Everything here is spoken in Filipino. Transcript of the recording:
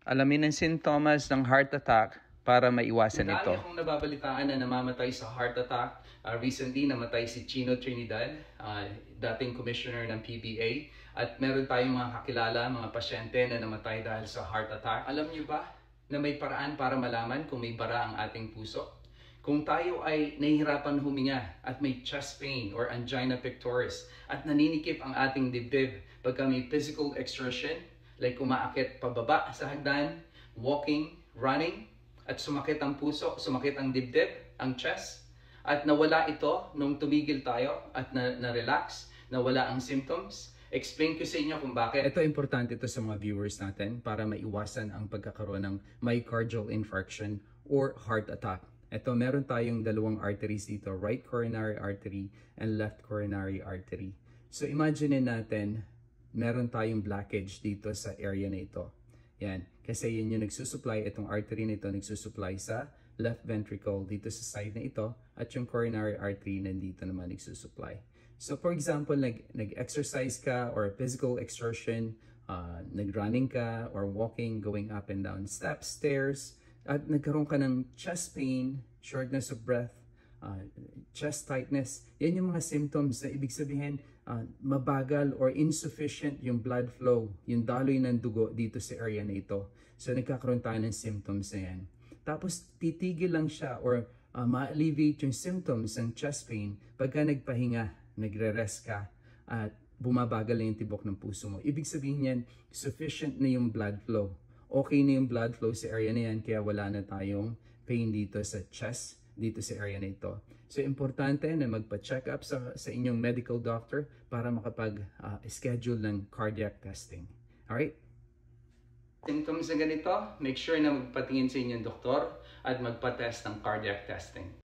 Alamin ang sintomas ng heart attack para maiwasan ito. Dami akong nababalitaan na namamatay sa heart attack. Recently, namatay si Chino Trinidad, dating commissioner ng PBA. At meron tayong mga kakilala, mga pasyente na namatay dahil sa heart attack. Alam niyo ba na may paraan para malaman kung may bara ang ating puso? Kung tayo ay nahihirapan huminga at may chest pain or angina pectoris at naninikip ang ating dibdib pagka may physical exertion, like umaakit pababa sa hagdan, walking, running, at sumakit ang puso, sumakit ang dibdib, ang chest, at nawala ito nung tumigil tayo at na-relax, nawala ang symptoms. Explain ko sa inyo kung bakit. Ito importante ito sa mga viewers natin para maiwasan ang pagkakaroon ng myocardial infarction or heart attack. Ito, meron tayong dalawang arteries dito, right coronary artery and left coronary artery. So imagine natin, meron tayong blockage dito sa area na ito. Yan, kasi yun yung nagsusupply, itong artery na ito nagsusupply sa left ventricle dito sa side na ito at yung coronary artery nandito naman nagsusupply. So for example, nag-exercise ka or physical exertion, nag-running ka or walking, going up and down steps, stairs, at nagkaroon ka ng chest pain, shortness of breath, chest tightness, yan yung mga symptoms na ibig sabihin mabagal or insufficient yung blood flow, yung daloy ng dugo dito sa area na ito. So nagkakaroon tayo ng symptoms na yan. Tapos titigil lang siya or ma-alleviate yung symptoms ng chest pain pagka nagpahinga, nagre-rest ka at bumabagal na yung tibok ng puso mo. Ibig sabihin yan, sufficient na yung blood flow. Okay na yung blood flow sa area na yan kaya wala na tayong pain dito sa chest, dito sa area na ito. So, importante na magpa-check up sa inyong medical doctor para makapag-schedule ng cardiac testing. Alright? Symptoms na ganito, make sure na magpatingin sa inyong doktor at magpa-test ng cardiac testing.